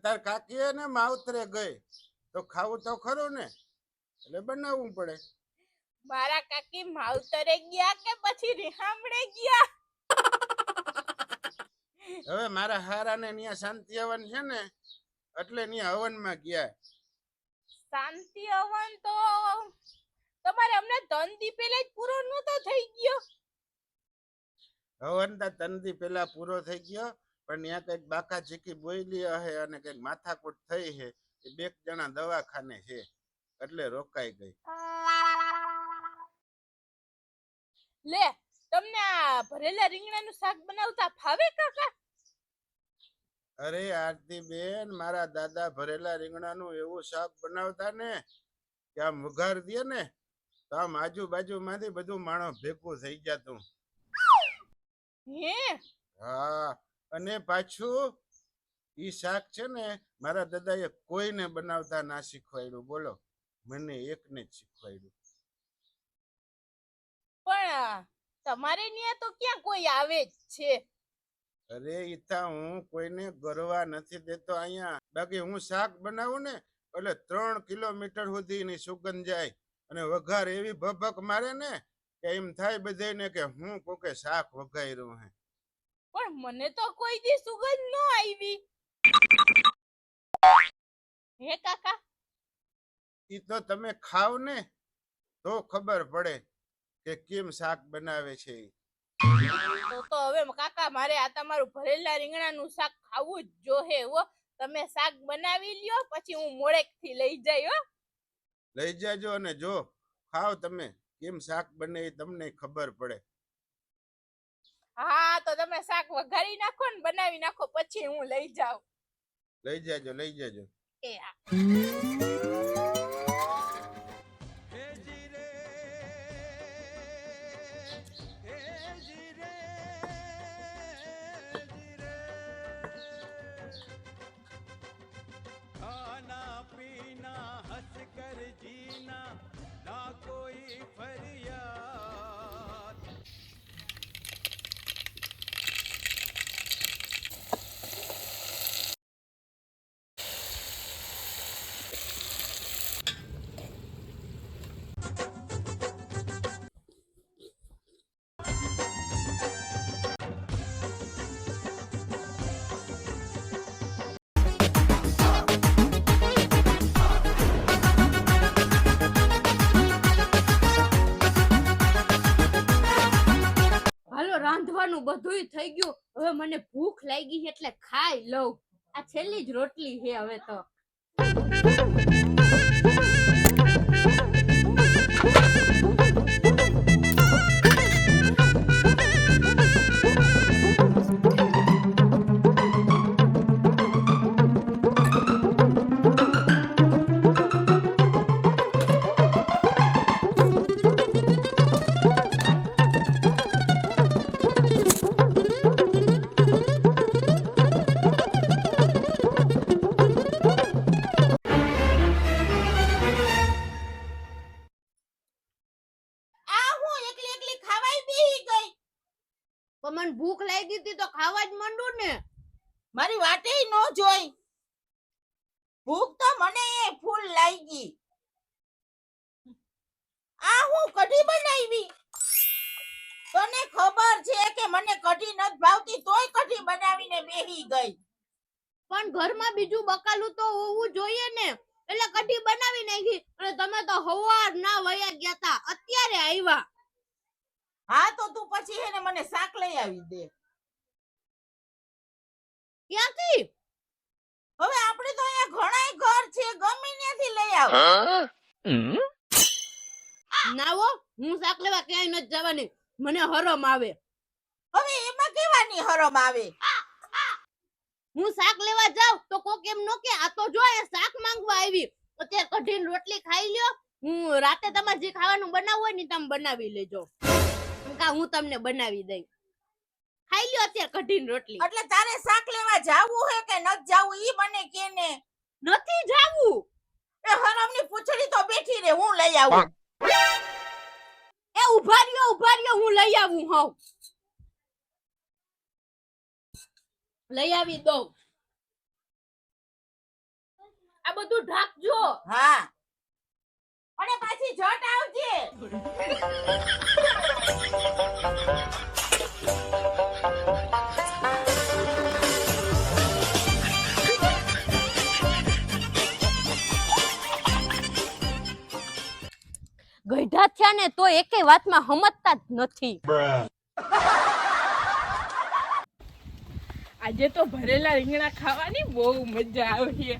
તાર કાકી ને માવતરે ગઈ તો ખાવું તો ખરું ને, એટલે બનાવવું પડે. મારા કાકી માવતરે ગયા કે પછી રિહામણે ગયા? હવે મારા હારાને ન્યા શાંતિ હવન છે ને, એટલે ન્યા હવનમાં ગયા. શાંતિ હવન તો તમારે અમને 3 દી પહેલા જ પૂરો નહોતો થઈ ગયો. હવન તો 3 દી પહેલા પૂરો થઈ ગયો, પણ ત્યાં કઈક બાકા ચીકી બોયલી હે અને કઈક માથાકૂટ થઈ છે. એ 2 જણા દવાખાને છે એટલે રોકાઈ ગઈ. લે, તમને આ ભરેલા રીંગણાનું શાક બનાવતા ફાવે કાકા? અરે આરતી બેન, મારા દાદા ભરેલા રીંગણાનું એવું શાક બનાવતા ને કે આમ વઘાર દે ને તો આમ આજુબાજુમાંથી બધું માણસ ભેગું થઈ જતું. હે? હા, અને પાછું ઈ શાક છે ને મારા દાદાએ કોઈને બનાવતા ના શીખવાડ્યું. બોલો, મને એકને જ શીખવાડ્યું. પણ તમારે ત્યાં તો ક્યાં કોઈ આવે જ છે. અરે ઈતા હું કોઈને ગરવા નથી દેતો અહીંયા. બાકી હું શાક બનાવું ને એટલે 3 કિલોમીટર સુધી એની સુગંધ જાય અને વઘાર એવી ભભક મારે ને કે એમ થાય બધાને કે હું કોકે શાક વઘાર્યું હે. પણ મને તો કોઈ દી સુગંધ ન આવી. હે કાકા? ઈ તો તમે ખાવ ને તો ખબર પડે કે કેમ શાક બનાવે છે. તો હવે કાકા મારે આ તમારું ભરેલા રીંગણાનું શાક ખાવું જ જોહે હો. તમે શાક બનાવી લ્યો, પછી હું મોડેકથી લઈ જાય હો. લઈ જાજો અને જો ખાવ તમે કેમ શાક બને એ તમને ખબર પડે. હા, તો તમે શાક વઘારી નાખો ને બનાવી નાખો, પછી હું લઈ જાઉં. લઈ જાજો, લઈ જાજો. એ હા. खाना पीना हंस कर जीना ना कोई फरियाद. હાલો, રાંધવાનું બધુંય થઈ ગયું. હવે મને ભૂખ લાગી છે એટલે ખાઈ લઉં. આ છેલ્લી જ રોટલી છે હવે તો. મને ભૂખ લાગી હતી તો ખાવા જ માંડું ને. મારી વાટે નો જોઈ. ભૂખ તો મને ફૂલ લાગી. આ હું કઢી બનાવી. તને ખબર છે કે મને કઢી નથી ભાવતી, તોય કઢી બનાવીને બેહી ગઈ. પણ ઘરમાં બીજું બકાલું તો હોવું જોઈએ ને, એટલે કઢી બનાવી નાખી. અને તમે તો હવાર ના વયા ગયા તા, અત્યારે આવ્યા. હા, તો તું પછી એને મને શાક લઈ આવી દે. ક્યાંથી? હવે આપણે તો અહીંયા ઘણાય ઘર છે, ગમે ત્યાંથી લઈ આવ. ના હો, હું શાક લેવા ક્યાંય નથી જવાની. મને હરમ આવે. હવે એમાં કેવાની હરમ આવે? હું શાક લેવા જાવ તો કોક એમ નો કે આ તો જો એ શાક માંગવા આવી. અત્યારે કઢીને રોટલી ખાઈ લ્યો. હું રાતે તમારે જે ખાવાનું બનાવવું હોય ને તમે બનાવી લેજો. હું તમને બનાવી દઈ. ખાઈ લ્યો અત્યારે કઢીને રોટલી. એટલે તારે શાક લેવા જાવું હે કે નથી જાવું ઈ મને કે ને. નથી જાવું. એ હરમની પૂંછડી તો બેઠી રે, હું લઈ આવું. એ ઉભા રહ્યો, હું લઈ આવું. હોવ લઈ આવી દઉં. આ બધું ઢાંકજો. હા અને પાછી જટ આવજે. ગઈઢા થયા ને તો એકેય વાતમાં સમજતા જ નથી. આજે તો ભરેલા રીંગણા ખાવાની બહુ મજા આવી.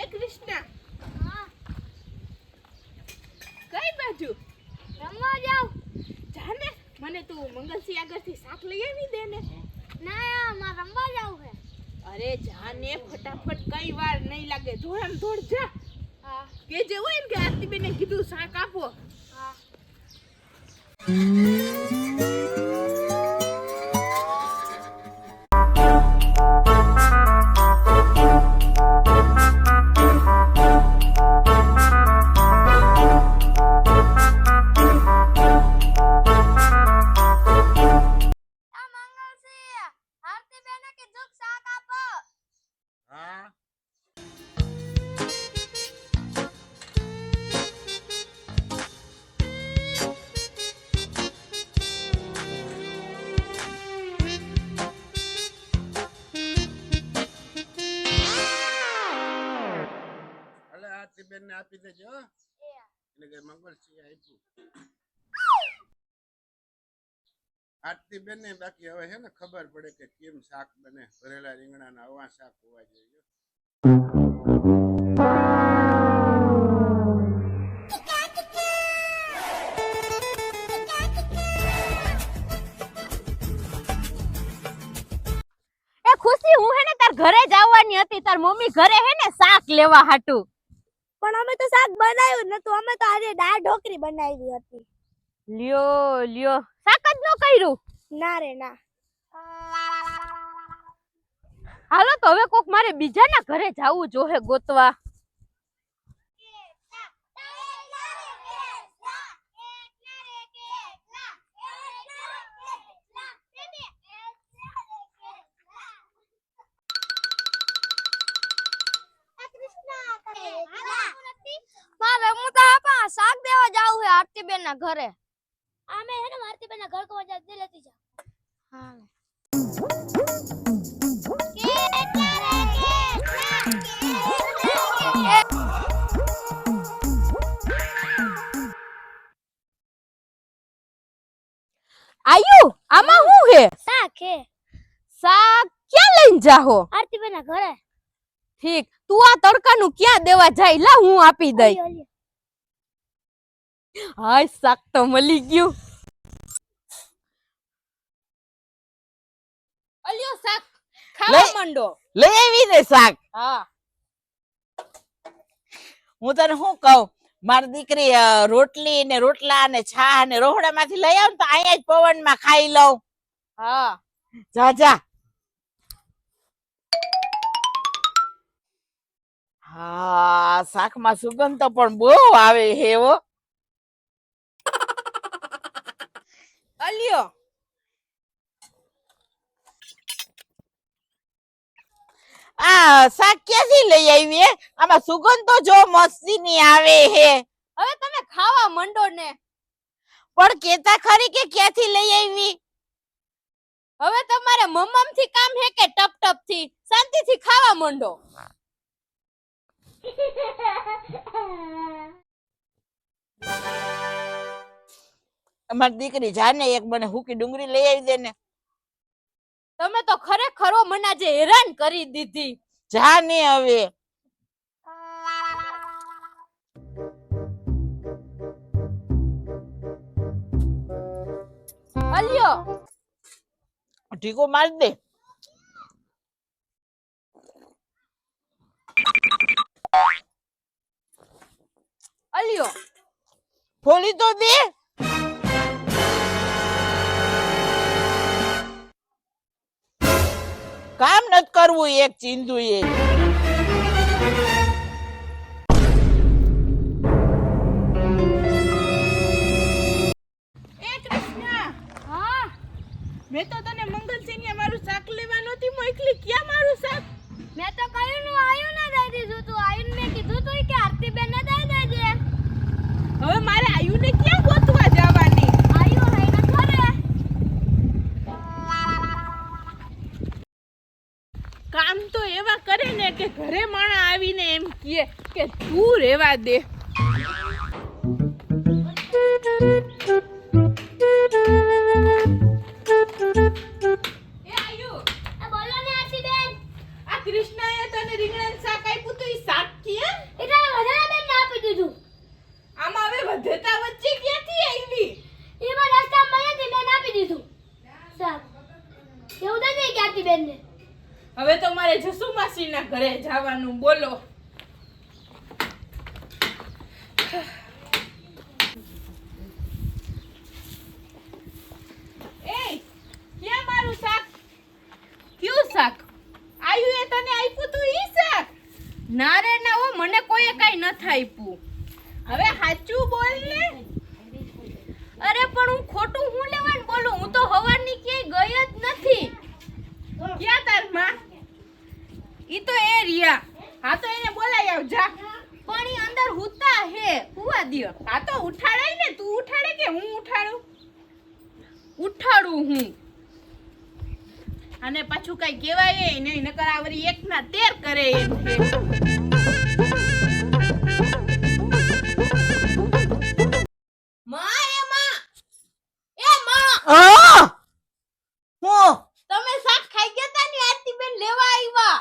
એ કૃષ્ણા, કઈ બાજુ રમવા જાવ. જાને મને તું મંગલસિંહ આગળથી શાક લઈ આવી દે ને. ના માં રમવા જાવ છે. અરે જાને ફટાફટ, કઈ વાર નહીં લાગે. ધોળામ ધોળ જા. કે જે હોય ને કે આરતીબેને કીધું શાક આપો. હા અલે આરતીબેન ને આપી દેજો હો. એટલે કે મંગળસિંહ આપ્યું. આરતીબેન ને બાકી હવે છે ને ખબર પડે કે કેમ શાક બને. ભરેલા રીંગણાના આવા શાક હોવા જોઈએ. એ ખુશી, હું હે ને તાર ઘરે જ આવવાની હતી. તાર મમ્મી ઘરે હે ને શાક લેવા હાટુ. પણ અમે તો શાક બનાવ્યું જ નતું. અમે તો આજે દાળ ઢોકરી બનાવી હતી. લ્યો લ્યો, શાક જ ન કર્યું. ના રે ના. હાલો તો હવે કોક મારે બીજાના ઘરે જાવું જોહે ગોતવા. મારે હું તો આપા શાક દેવા જાવું છે આરતીબેન ના ઘરે. આમે હે ને આરતીબેન ના ઘર કો જા દે લેતી જા. હા આયુ, આમાં શું હે? શાક હે. શાક ક્યાં લઈને જાહો? આરતીબેન ના ઘરે. ઠીક, તું આ તડકાનું ક્યાં દેવા જાય? લા હું આપી દઈ. ઓલી. હાય, શાક તો મળી ગયું. અલ્યો શાક ખાવા માંડો. લઈ આવી ને શાક. હા, હું તને શું કહું, મારી દીકરી રોટલી ને રોટલા ને છા ને રોહડા માંથી લઈ આવ તો અહીંયા જ પવન માં ખાઈ લઉં. હા. જા જા. હા, શાકમાં સુગંધ તો પણ બહુ આવે હે હો. અલ્યો આ શાક ક્યાંથી લઈ આવી હે? આમાં સુગંધ તો જો મસ્તી ની આવે હે. હવે તમે ખાવા માંડો ને. પણ કેતા ખરી કે ક્યાંથી લઈ આવી? હવે તમારે મમ્મમ થી કામ હે કે ટપ ટપ થી? શાંતિથી ખાવા માંડો. અમારી દીકરી જાને એક મને હુકી ડુંગળી લઈ આવી દે ને. તમે તો ખરેખર મને આજે હેરાન કરી દીધી. જાને હવે. અલ્યો ઢીકો માર દે. અલ્યો ફોલી તો દે. કામ નત કરવું એક ચીંદુ એ. કહે કે તું રહેવા દે. એ આયુ, બોલો ને આરતીબેન. આ કૃષ્ણાએ તને રીંગણાનું શાક આપ્યું તો ઈ શાક કે એટલે વધારાબેન ને આપી દીધું. આમાં હવે વધેતા વચ્ચે ક્યાંથી આવી? એમાં રસ્તામાં મળ્યા તે બેન આપી દીધું. સાહેબ એવું નથી કે આરતીબેન ને. હવે તો મારે જસુ માસીના ઘરે જવાનું. બોલો. એ ક્યાં મારું શાક? કયું શાક? આયુએ તને આપ્યું તું ઈ શાક? ના રે ના, હો મને કોઈએ કઈ નથી આપ્યું. હવે સાચું બોલ ને. અરે પણ હું ખોટું હું લેવાનું બોલું? હું તો હવારની ક્યાંય ગઈ જ નથી. ક્યાં તાર માં? ઈ તો એ રિયા. હા તો એને બોલાય આવ જા. પણ ઈ અંદર હુતા હે. હુવા દ્યો. હા તો ઉઠાડાય ને. તું ઉઠાડે કે હું ઉઠાડું? ઉઠાડું હું. અને પાછું કઈ કહેવાય નહીં, નકર આવરી એકના 13 કરે એમ છે. માં એ માં હું તમે શાક ખાઈ ગયા તા ને આરતીબેન લેવા આવ્યા.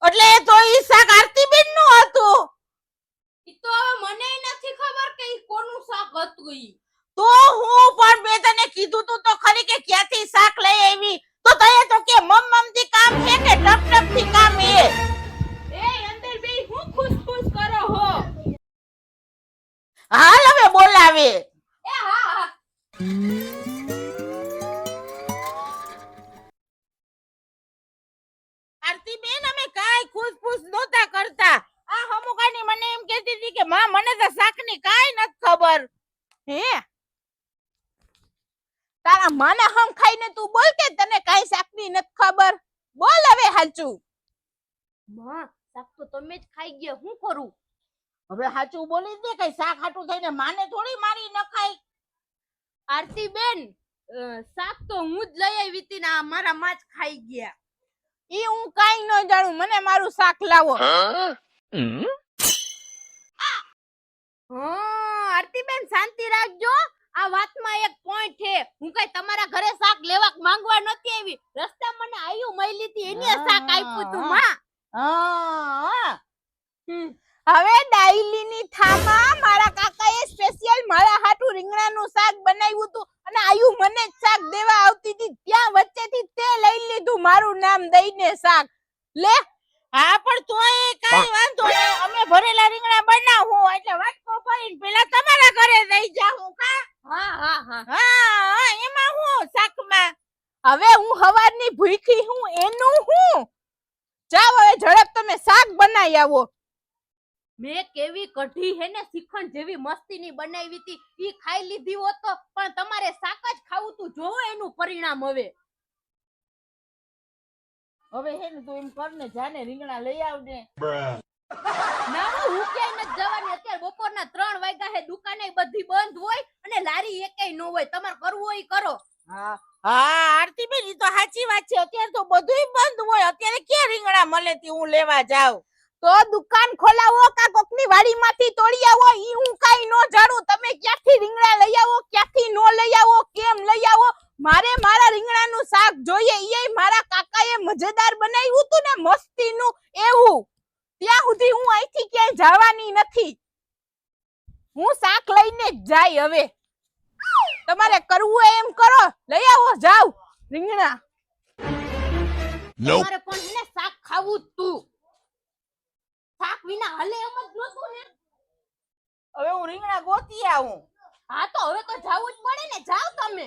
એટલે એ તો ઈ શાક આરતીબેન નું હતું. ઈ તો હવે મને નથી ખબર કે ઈ કોનું શાક હતું ઈ. તો હું પણ મેં તને કીધું તું તો ખરી કે ક્યાંથી શાક લઈ આવી. તો તએ તો કે મમ થી કામ છે કે ટપ ટપ થી કામ છે. એ અંદર બે હું ખુશ કરો હો. હાલ હવે બોલાવે. એ હા હા. આરતીબેન અમે કાઈ ખુશ નહોતા કરતા. આ હમુકાની મને એમ કહેતી હતી કે માં મને તો શાકની કાઈ નથી ખબર. હે તારા માના હમ ખાઈને તું બોલ કે તને કાઈ શાકની નથી ખબર. બોલ હવે હાચું. માં શાક તો તમે જ ખાઈ ગયા, હું કરું? હવે સાચું બોલી દે. કઈ શાક હાટું થઈને માને થોડી મારી નખાય. આરતીબેન શાક તો હું જ લઈ આવી હતી ને આ મારા માં જ ખાઈ ગયા. ઈ હું કાઈ ન જાણું. મને મારું શાક લાવો. હા આરતીબેન શાંતિ રાખજો. આ વાતમાં એક પોઈન્ટ છે. હું કઈ તમારા ઘરે શાક લેવા માંગવા નથી આવી. રસ્તા મને આયુ મળી હતી એને શાક આપ્યું તું માં. હા હવે ડાઈલીની થામાં મારા કાકાએ સ્પેશિયલ મારા હાટુ રીંગણાનું શાક બનાવ્યું હતું અને આયુ મને જ શાક દેવા આવતી હતી. ત્યાં વચ્ચેથી તે લઈ લીધું મારું નામ દઈને શાક. લે હા પણ તોય કાઈ વાંધો નહીં. અમે ભરેલા રીંગણા બનાવું એટલે વાટકો ભરીને પેલા તમારા ઘરે લઈ જાઉં કા. હા હા હા. હા એમાં હું શાકમાં. હવે હું હવારની ભૂખી હું એનું હું. જાવ હવે ઝડપ તમે શાક બનાવી આવો. મેં કેવી કઢી હે ને શ્રીખંડ જેવી મસ્તીની બનાવી હતી. ઈ ખાઈ લીધી હોત તો પણ તમારે શાક જ ખાવું તું. જોવો એનું પરિણામ હવે. હવે હે ને તું એમ કર ને જાને રીંગણા લઈ આવને. ના હું ક્યાંય નથી જવાની. અત્યારે બપોરના 3 વાગ્યા હે. દુકાને બધી બંધ હોય અને લારી એકેય ન હોય. તમારે કરવું હોય ઈ કરો. હા આરતીબેન ઈ તો સાચી વાત છે. અત્યારે તો બધુંય બંધ હોય. અત્યારે ક્યાં રીંગણા મળે તી હું લેવા જાઉં. તો દુકાન ખોલાવો કા કોકની વાડીમાંથી તોડી આવો. ઈ હું કાઈ નો જાણું. તમે ક્યાંથી રીંગણા લઈ આવો, ક્યાંથી નો લઈ આવો, કેમ લઈ આવો. મારે મારા રીંગણાનું શાક જોઈએ. ઈ મારા કાકાએ મજેદાર બનાવ્યું હતું ને મસ્તીનું એવું. ત્યાં સુધી હું અહીંથી ક્યાંય જવાની નથી. હું શાક લઈને જ જાય. હવે તમારે કરવું હોય એમ કરો. લઈ આવો જાવ રીંગણા. તમારે પણ હે ને શાક ખાવું જ તું. શાક વિના હાલે એમ જ નહોતું ને. હવે હું રીંગણા ગોતી આવું. હા તો હવે તો જાવું જ પડે ને. જાવ તમે.